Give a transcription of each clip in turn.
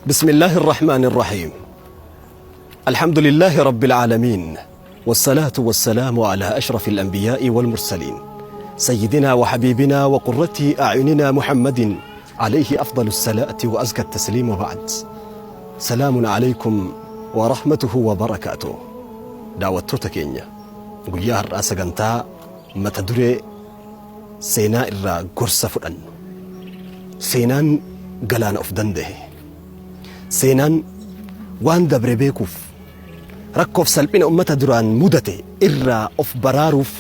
بسم الله الرحمن الرحيم. الحمد لله رب العالمين، والصلاة والسلام على أشرف الأنبياء والمرسلين، سيدنا وحبيبنا وقرة أعيننا محمد عليه أفضل الصلاة وأزكى التسليم، وبعد. سلام عليكم ورحمته وبركاته. دعوة تكينيا قويا الرأس قنتا متدري سينا إرى قرصة فرن سينان قلان أفدنده سينان وان دبر بيكوف ركوف سلبين أمة دران مدته إرى أف براروف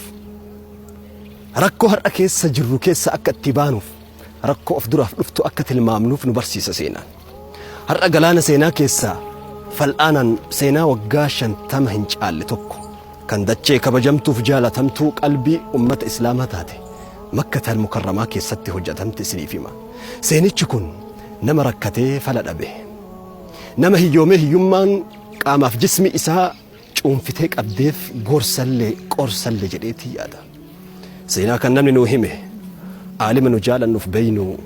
ركو هر أكيس سجرو كيس أكا اتبانوف ركو أف دراف لفتو أكا المامنوف نبرسيس سينان هر أقلان سينا كيسا فالآن سينا وقاشا تمهنج آل توكو كان داتشي كبجمتو فجالة تمتو قلبي أمة إسلامات هاتي مكة المكرمة كيستي هجتمت سنيفيما سينيتشكون نما ركتي فلا أبيه نما هيومي هيومان قام في جسمي إساء فتيك أبديف قرسل جريتي يادا سينا كان نمني نوهمه عالم نجالا نفبينو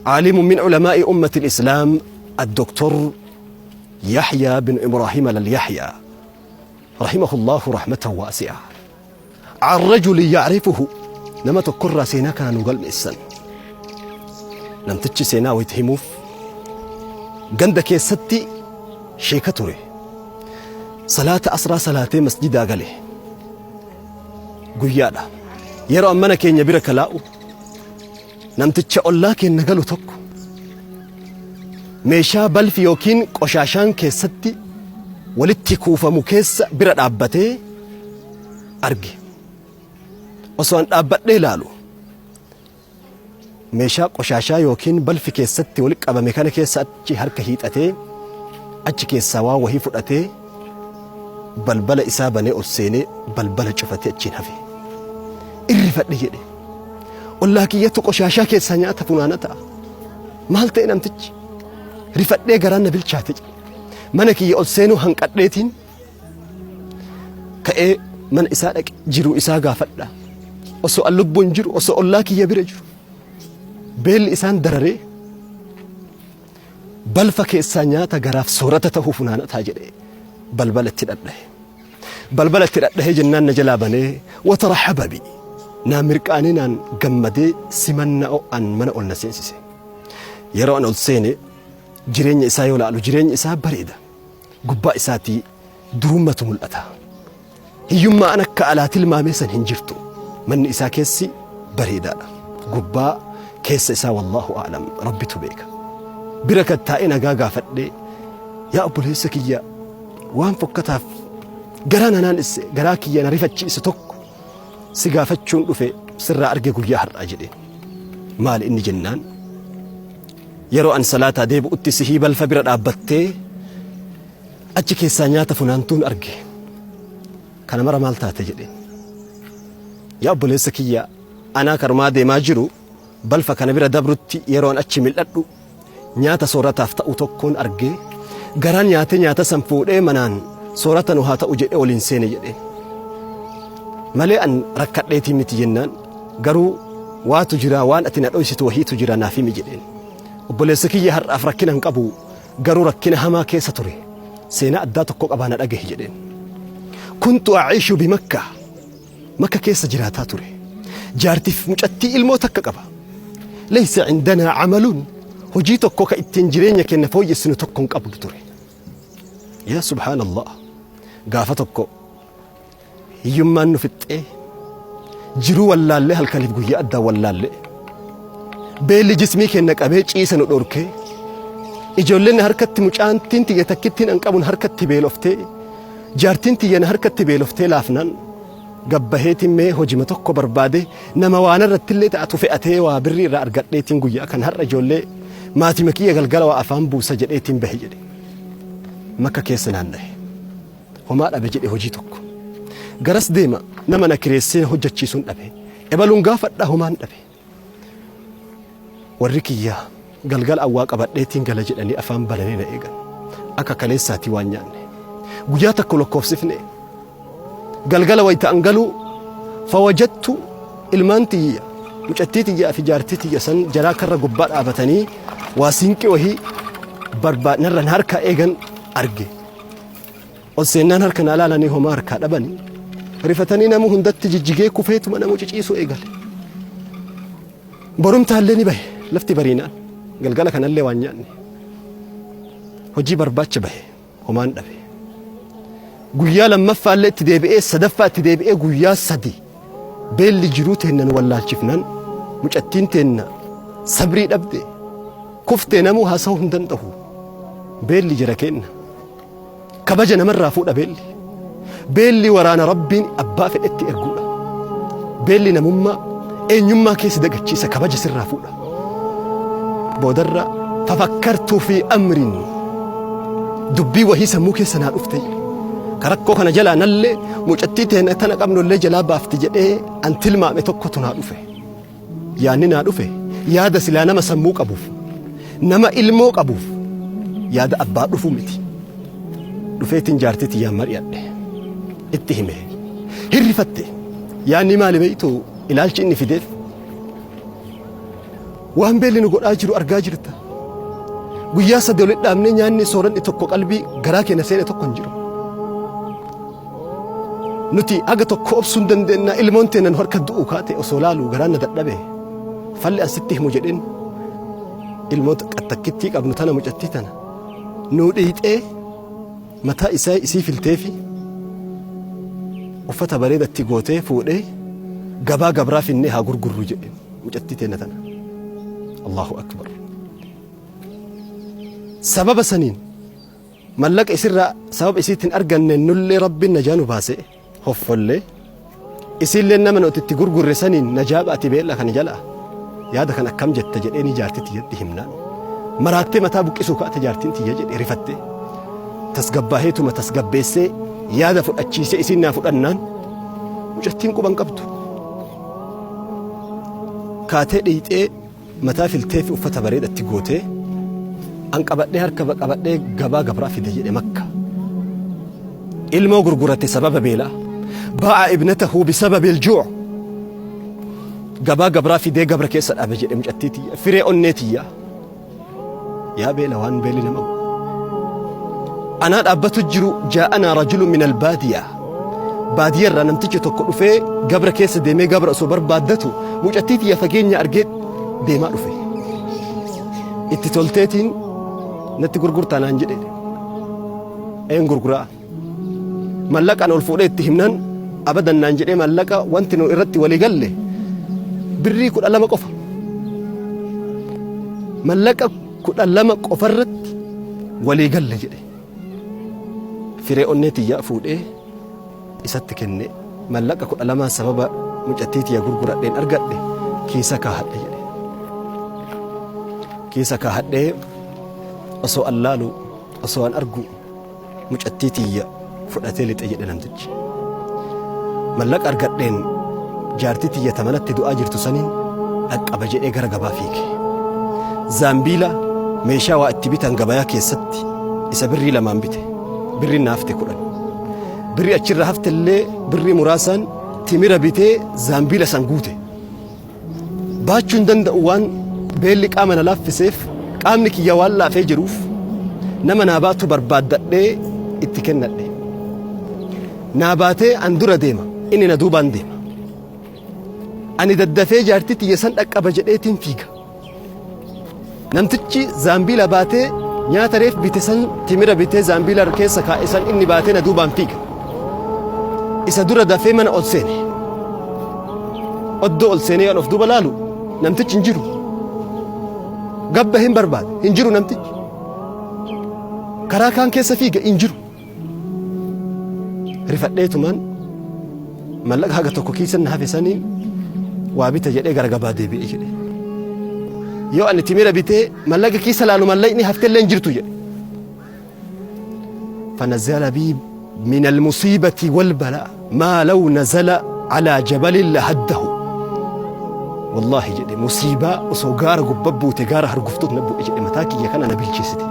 عالم من علماء أمة الإسلام الدكتور يحيى بن إبراهيم اليحيى رحمه الله رحمة واسعة عن رجل يعرفه نما تقر سينا كان نقل السن لم تتش سينا ويتهموف قندك يستي شيكتوري صلاة أسرى صلاة مسجد أقله قيادة يرى أمنا كين يبيرك لاؤ نم تتش الله كين نقلو توكو meeshaa balfi yookiin qoshaashaan keessatti walitti kuufamu keessa bira dhaabbatee arge. Osoo an dhaabbadhee ilaalu meeshaa qoshaashaa yookiin balfi keessatti walitti qabame kana keessa achi harka hiixatee achi keessaa waa wahii fudhatee balbala isaa banee ol seenee balbala cufatee achiin hafe. Irrifadhe jedhe ollaa kiyyattu qoshaashaa keessaa nyaata funaana ta'a. Maal ta'e namtichi? rifadhee garaan na bilchaate mana kiyya ol seenuu hanqadheetiin ka'ee mana isaa dhaqe jiruu isaa gaafadha. Osoo an lubbuun jiru osoo ollaa kiyya bira jiru beelli isaan dararee balfa keessaa nyaata garaaf soorata ta'uu funaanataa jedhee balbalatti dhadhahe jennaan na jalaa banee watarahaba bi naa mirqaanii naan gammadee simanna o'an mana ol na seensise. Yeroo an ol seene jireenya isaa yoo laalu jireenya isaa bareeda gubbaa isaatii durummatu mul'ata. Hiyyummaa an akka alaa tilmaamee san hin jirtu. Manni isaa keessi bareedaadha. Gubbaa keessa isaa wallaahu a'lam rabbitu beeka. Bira kattaa'ee nagaa gaafadhee yaa obboleessa kiyya waan fokkataaf garaa nanaan isse garaa kiyya na rifachiise tokko si gaafachuun dhufe sirraa arge guyyaa har'aa jedheen. Maali inni jennaan yeroo an salaataa deebi'utti sihii balfa bira dhaabbattee achi keessaa nyaata funaantuun arge. Kana mara maal taate jedheen. Yaa obboleessa kiyya anaa karumaa deemaa jiru balfa kana bira dabrutti yeroon achi mil'adhu nyaata soorataaf ta'u tokkoon argee garaan nyaatee nyaata san fuudhee manaan soorata nu haa ta'u jedhee waliin seene jedheen. Malee an rakkadheetii miti jennaan garuu waatu jira waan ati na dhoysitu wahiitu jira naaf himi jedheen. Obboleessa kiyya har'aaf rakkina hin qabu garuu rakkina hamaa keessa ture seenaa addaa tokko qabaa na dhagahe jedheen. Kuntu aciishu bimakka makka keessa jiraataa ture jaartiif mucattii ilmoo takka qaba. Laysa cindanaa camaluun hojii tokko ka ittiin jireenya kenna fooyyessinu tokko hin qabdu ture. Yaa subhaanallah gaafa tokko hiyyummaan nu fixxee jiruu wallaallee halkaniif guyyaa addaa wallaallee beelli jismii kenna qabee ciisa nu dhorkee ijoolleen harkatti mucaantiin tiyya takkittiin an qabun harkatti beeloftee jaartiin tiyya harkatti beeloftee laafnaan gabbaheetiin mee hojima tokko barbaade nama waan irrattillee ta'atu fe'atee waa birrii irraa argadheetiin guyyaa kan har'a ijoollee maatima kiyya galgala waa afaan buusa jedheetiin bahe jedhe. Makka keessa naanna'e homaa dhabe jedhe hojii tokko garas deema nama na kireessee hojjechiisuun dhabe ebaluun gaafadha homaan dhabe. Warri kiyyaa galgala awwaa qabadheetiin gala jedhanii afaan bananii na eegan akka kaleessaatii waan nyaanne guyyaa takko lakkoofsifne galgala wayita angaluu fawajattu ilmaan tiyya mucattii tiyyaa fi jaartii tiyya san jaraa karra gubbaa dhaabatanii waa siinqee wahii barbaadnarran harka eegan arge ol seennaan harka na laalanii homaa harkaa dhabanii rifatanii namu hundatti jijjigee kufeetuma namu ciciisuu eegale borumtaallee ni bahe lafti bariinaan galgala kanallee waan nyaanne hojii barbaacha bahe homaan dhabe guyyaa lammaffaallee itti deebi'ee sadaffaa itti deebi'ee guyyaa sadi beelli jiruu teennan wallaalchifnan mucattiin teenna sabrii dhabde kuftee namuu haasa'uu hin danda'u beelli jira kenna kabaja namarraa fuudha beelli waraana rabbiin abbaa fedhetti erguudha beelli namummaa eenyummaa keessa dagachiisa kabaja sirraa fuudha boodarra fafakkartuu fi amriin dubbii wahii sammuu keessa naa dhufte karakkoo kana jalaa nallee mucattii teena tana qabnollee jalaa baafti jedhee an tilmaame tokkotu naa dhufe yaanni naa dhufe yaada silaa nama sammuu qabuuf nama ilmoo qabuuf yaada abbaa dhufu miti dhufeetiin jaartitti yaa mari'adhe itti hime hirrifatte yaanni maali beeytu ilaalchi inni fideef waan beelli nu godhaa jiru argaa jirta guyyaa sadii walitti dhaabnee nyaanni sooranni tokko qalbii garaa keenya seene tokko hin jiru nuti aga tokko obsuun dandeenya ilmoon teenya nu harka du'u kaate osoo laalu garaan na dadhabe falli asitti himu jedheen ilmoota qattakkittii qabnu tana mucattii tana nuu dhiixee mataa isaa isii filteefi uffata bareedatti gootee fuudhee gabaa gabraa finnee haa gurgurru jedhe mucattii teenya tana Allahu akbar sababa saniin mallaqa isirraa sababa isiitiin arganne nullee rabbiin najaa nu baase hoffollee isiillee nama nuti itti gurgurre saniin najaa baati beella kana jalaa yaada kan akkam jetta jedheen jaartitti jedhi himnaan maraattee mataa buqqisuu kaate jaartiin tiyya jedhe rifatte tasgabbaaheetuma tasgabbeessee yaada fudhachiisee isiin naa fudhannaan mucattiin quban qabdu kaatee dhiixee mataa filtee fi uffata bareedatti gootee an qabadhee harka qabadhee gabaa gabraa fide jedhe makka ilmoo gurgurate sababa beelaa baa'a ibnatahu bisababi aljuu' gabaa gabraa fidee gabra keessa dhaabe jedhe mucattii tiyya firee onnee tiyya yaa beela waan beeli nama anaa dhaabbatu jiru jaa'anaa rajulun min albaadiyaa baadiyyaarraa namtichi tokko dhufee gabra keessa deemee gabra osoo barbaaddatu mucattii tiyya fageenya argee deemaa dhufe itti tolteetiin natti gurgurtaa naan jedhe een gurguraa mallaqaan ol fuudhee itti himnaan abadan naan jedhee mallaqa wanti nu irratti walii galle birrii 12 qofa mallaqa 12 qofa irratti walii galle jedhe firee onnee tiyyaa fuudhee isatti kenne mallaqa 12 sababa mucattii tiyya gurguradheen argadhe kiisa kaahadhe jedhe kiisa kaahadhee osoo allaalu osoo an argu mucattii tiyya fudhatee lixe jedhe namtichi mallaqa argadheen jaartii tiyya tamanatti du'aa jirtu saniin dhaqqaba jedhee gara gabaa fiige zaambiila meeshaa waa itti bitan gabayaa keessatti isa birrii 2 bite birrii naafte 10 birrii achirra haftellee birrii muraasaan timira bitee zaambiila san guute baachuun danda'u waan beelli qaama na laaffiseef qaamni kiyya waan laafee jiruuf nama naa baatu barbaaddadhee itti kennadhe naa baatee an dura deema inni na duubaan deema ani daddafee jaartii tiyya san dhaqqaba jedheetiin fiiga namtichi zaambiila baatee nyaata reef bite san timira bitee zaambiila keessa kaa'e san inni baatee na duubaan fiiga isa dura dafee mana ol seene oddoo ol seenee an of duuba laalu namtichi hin jiru gabba hin barbaade hin jiru namtichi karaa kaan keessa fiiga hin jiru rifadheetumaan mallaqa haga tokko kiisan na hafe saniin waa bita jedhee gara gabaa deebi'e jedhe yoo ani timira bitee mallaqa kiisa laalu mallaqni haftellee hin jirtu jedhe فنزل بي من المصيبة والبلاء ما لو نزل على جبل لهده والله جدي مصيبة وسوغار قببو تغار هرقفتوت نبو اجدي متاكي يكنا نبيل جيستي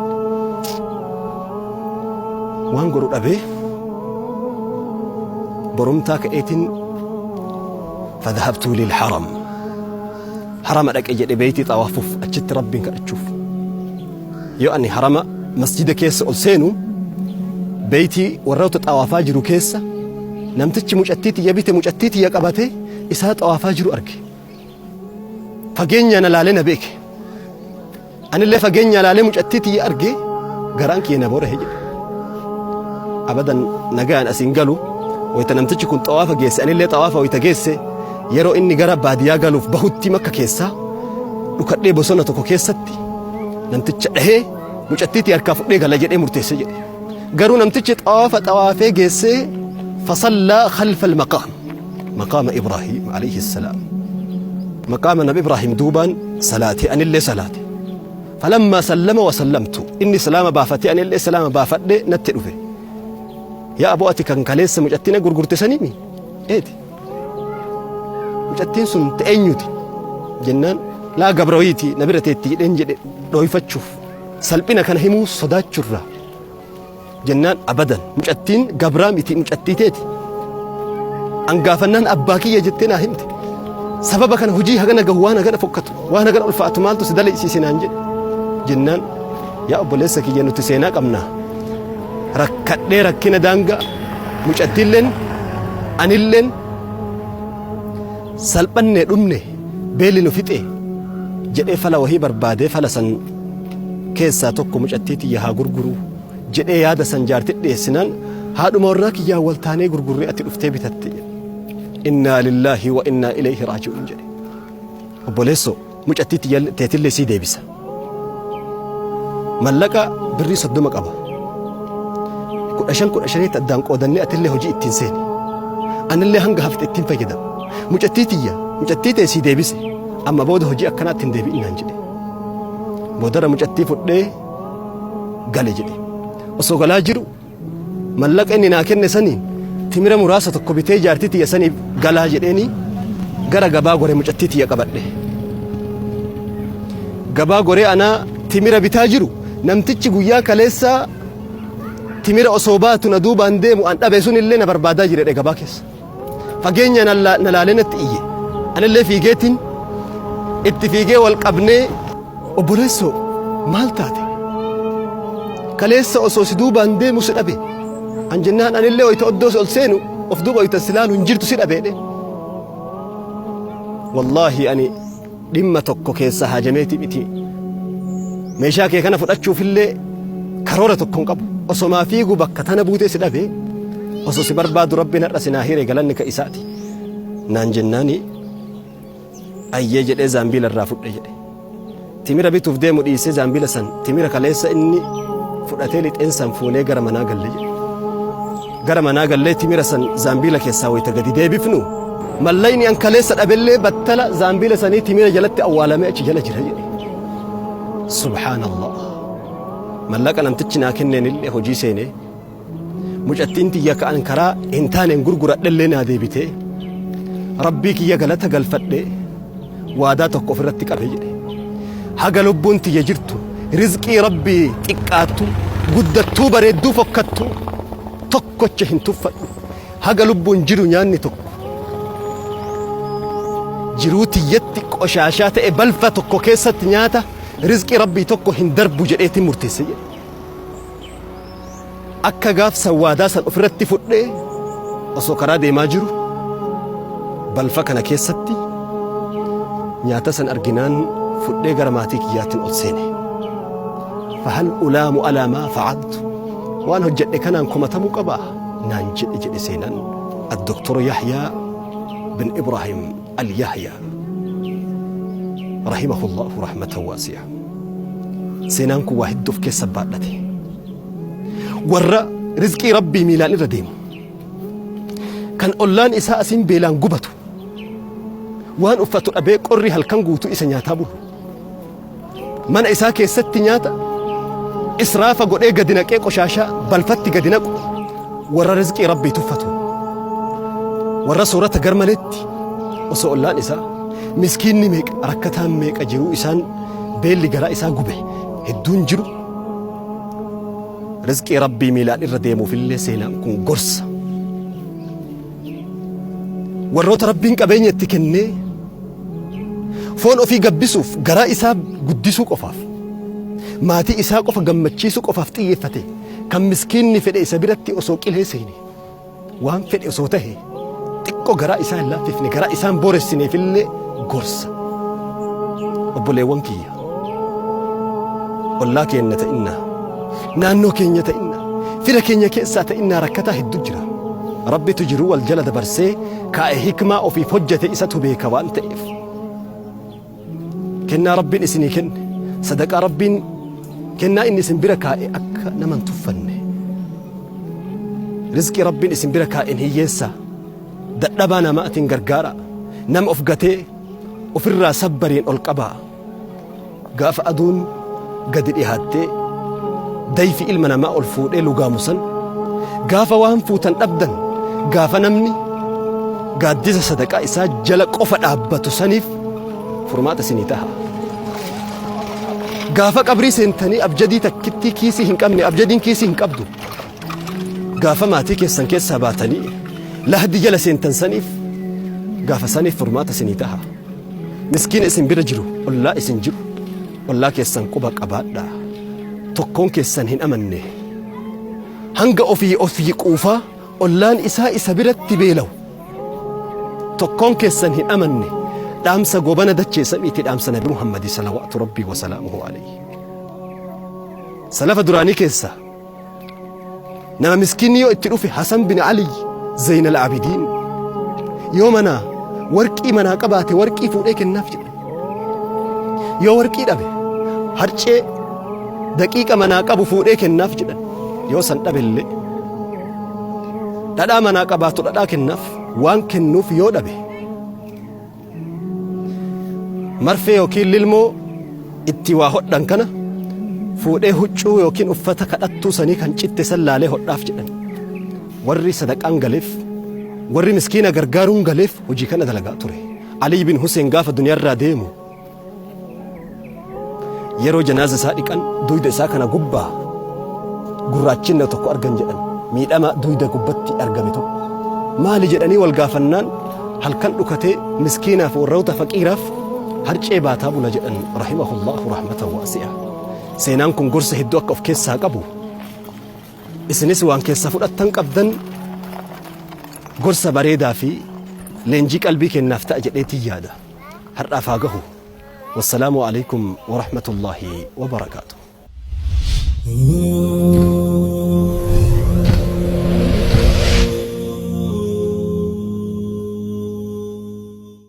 وانقروا أبي برمتاك ايتن فذهبت للحرم حرم لك اجدي بيتي طوافف اجدت ربي كأتشوف yoo ani harama masjida keessa ol seenu beeyti warroota xawaafaa jiru keessa namtichi mucattiiti yabite mucattiiti ya qabate isaa xawaafaa jiru arge fageenya na laalee na beeke anillee fageenya laalee mucattiiti ya arge garaan kiyya na boora heje abadan nagaan asin galu wayta namtichi kun xawaafa geesse anillee xawaafa wayta geesse yeroo inni gara baadiyaa galuuf bahutti makka keessa dhukadhee bosona tokko keessatti namticha dhahee mucattiiti harkaa fudhee gala jedhee murteesse jedhe garuu namtichi xawaafee geesse فصلى خلف المقام مقام إبراهيم عليه السلام مقام نبي إبراهيم دوبان صلاتي أن اللي صلاتي فلما سلم وسلمت إني سلام بافتي أن اللي سلام بافت نتلفه يا أبو أتي كان كاليس مجتين غرغرت سنيمي إيدي مجتين سن تأنيوتي جنان لا قبرويتي نبرتي إنجل رويفتشوف سلبنا كان همو صدات شرّا جنان أبدا مجتين قبرامتي مجتيتي أنقافنان أباكي يجتنا همتي سببا كان هجيها كان قوانا كان فكتو وانا كان ألفات مالتو سدالي سيسينان جنان يا أبو ليسا كي جنو تسينا قمنا ركتني ركينا دانقا مجتين لن أنيل لن سلبني رمني بيلي نفتئ جدي فلا وهي بربادي فلا سن كيسا توكو مجتيتي يها غرغرو jedhee yaada san jaartii dhiyeessinaan haadhuma warraa kiyyaa waltaanee gurgurree ati dhuftee bitatte innaa lillaahi wa innaa ilayhi raaji'uun jedhe obboleessoo mucattiitti teetillee sii deebisa mallaqa birrii 30 qaba 15 addaan qoodannee atillee hojii ittiin seeni anillee hanga hafte ittiin fayyadama mucattiitee sii deebise amma booda hojii akkanaatti hin deebi'inaan jedhe boodara mucattii fudhee gale jedhe osoo galaa jiru mallaqa inni naa kenne saniin timira muraasa tokko bitee jaartii tiyya saniif galaa jedheeni gara gabaa goree mucattii tiyya qabadhe gabaa goree anaa timira bitaa jiru namtichi guyyaa kaleessaa timira osoo baatu na duubaan deemu an dhabe sun illee na barbaadaa jiredhe gabaa keessa fageenya na laalee natti iyye anillee fiigeetiin itti fiigee wal qabnee obboleessoo maal taate kaleessa osoo si duubaan deemu si dhabe an jennaan anillee wayta oddoos ol seenu of duuba wayta silaalu hin jirtu si dhabeedhe wallaahi ani dhimma tokko keessa haajameeti miti meeshaa kee kana fudhachuufillee karoora tokko hin qabu osoo maa fiigu bakka tana buutee si dhabe osoo si barbaadu rabbiin har'a sinaa hiree galanni ka isaati naan jennaani ayyee jedhee zaambiila irraa fudhe jedhe timira bituuf deemu dhiisee zaambiila san timira kaleessa inni fudhatee lixeensan fuulee gara manaa galle jedhe gara manaa gallee timira san zaambiila keessaa wayita gadi deebifnu mallayni an kaleessa dhabellee battala zaambiila sanii timira jalatti awwaalamee achi jala jira jedhe subhaanallah mallaqa namtichi naa kenneenillee hojii seenee mucattiin tiyya ka'an karaa hin taaneen gurguradhellee naa deebitee rabbii kiyya galata galfadhee waadaa tokko ofirratti qabe jedhe haga lubbuun tiyya jirtu rizqii rabbii xiqqaattu guddattuu bareedduu fokkattu tokkocha hin tuffadhu haga lubbuun jiru nyaanni tokko jiruu tiyyatti qoshaashaa ta'e balfa tokko keessatti nyaata rizqii rabbii tokko hin darbu jedheetiin murteesse jedhe akka gaafsa waadaa san ofirratti fudhee osoo karaa deemaa jiru balfa kana keessatti nyaata san arginaan fudhee gara maatii kiyyaatiin ol seene فهل ألام على ما فعلت وأنا هجد كان كمتم قبا نانجد سينان الدكتور يحيى بن إبراهيم اليحيى رحمه الله رحمة واسعة سينان كو واحد دفك سبادتي ورّا رزقي ربي ميلان رديم كان أولان إساء سين بيلان قبتو وان أفتو أبي قري هل كان قوتو إسا نياتابو من إساء كي ست نياتا إسرافا قد إيه قدنا كي قشاشا بلفتي قدنا ورّا رزقي ربي تفتو ورّا سورة قرملت وسو أولان إساء مسكين ميك ركتان ميك أجيرو إسان بيلي قرا إساء قبه هدون جرو رزقي ربي ميلان الرديمو في اللي سينام كون قرص warroota rabbiin qabeenya itti kennee foon ofii gabbisuuf garaa isaa guddisuu qofaaf maatii isaa qofa gammachiisu qofaaf xiyyeeffate kan miskiinni fedhe isa biratti osoo qilee seene waan fedhe osoo tahe xiqqoo garaa isaa hin laaffifne garaa isaan booressineefillee gorsa. Obboleewwan kiyya ollaa keenya ta'innaa naannoo keenya ta'innaa fira keenya keessaa ta'innaa rakkataa hedduu jira. Rabbitu jiruu wal jala dabarsee kaa'e hikmaa ofiif hojjete isatu beeka waan ta'eef kennaa rabbiin isinii kenne sadaqaa rabbiin kennaa inni isin bira kaa'e akka naman tuffanne rizqii rabbiin isin bira kaa'en hiyyeessaa dadhabaa namaatiin gargaara nama of gatee ofirraa sabbariin ol qabaa gaafa aduun gadi dhihaattee dayfi ilma namaa ol fuudhee lugaamusan gaafa waan fuutan dhabdan gaafa namni gaaddisa sadaqaa isaa jala qofa dhaabbatu saniif furmaata isinii taha. Gaafa qabrii seentanii abjadii takkittii kiisii hin qabne abjadiin kiisii hin qabdu gaafa maatii keessan keessaa baatanii lahdi jala seentan saniif gaafa saniif furmaata isinii taha. Miskiina isin bira jiru ollaa isin jiru ollaa keessan quba qabaadhaa tokkoon keessan hin amanne hanga ofii quufaa ollaan isaa isa biratti beelaw tokkoon keessan hin amanne dhaamsa gobana dachee samiitti dhaamsa nabi Muhammad salawaatu rabbii wa salaamuhu alayhi. Salafa duraanii keessa nama miskiinni yoo itti dhufe Hasan bin Ali Zayn al-Abidiin yoo mana warqii manaa qabaate warqii fuudhee kennaaf jedhe yoo warqii dhabe harcee daqiiqa manaa qabu fuudhee kennaaf jedhan yoo san dhabellee dhadhaa manaa qabaatu dhadhaa kennaaf waan kennuuf yoo dhabe marfee yookiin lilmoo itti waa hodhan kana fuudhee huccuu yookiin uffata kadhattuu sanii kan citte san laalee hodhaaf jedhan warri sadaqaan galeef warri miskiina gargaaruun galeef hojii kana dalagaa ture. Ali bin Hussein gaafa duniyaarraa deemu yeroo janaaza isaa dhiqan duyda isaa kana gubbaa gurraachinna tokko argan jedhan miidhama duyda gubbatti argame tokko maali jedhanii wal gaafannaan halkan dhukatee miskiinaaf warroota faqiiraaf harcee baataa bula jedhan rahimahullahu rahmatan waasi'a. Seenaan kun gorsa hedduu akka of keessaa qabu isinis waan keessa fudhattan qabdan gorsa bareedaa fi leenjii qalbii kennaaf ta'a jedheetii yaada. Har'aaf haa gahu. والسلام عليكم ورحمة الله وبركاته.